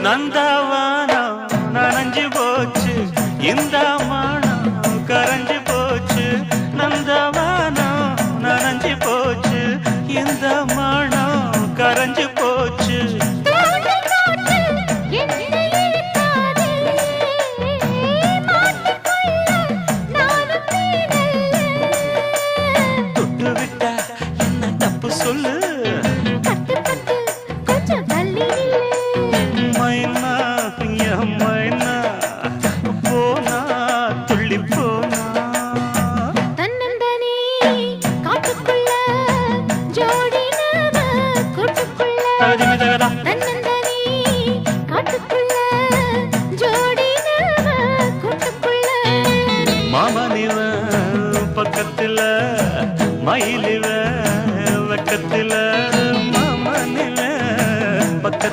நந்தவானம் நனைஞ்சு போச்சு இந்த மானம் கரைஞ்சு போச்சு நந்தவானம் நனைஞ்சு போச்சு இந்த மானம் கரைஞ்சு போச்சு தொட்டு விட்டா என்ன தப்பு சொல்லு மைனா என் மைனா போனா துள்ளி போனா தன்னந்தனி காட்டுக்குள்ள ஜோடினவ கூட்டுக்குள்ள தன்னந்தனி காட்டுக்குள்ள ஜோடினவ கூட்டுக்குள்ள மாமனிவ பக்கத்துல மயிலே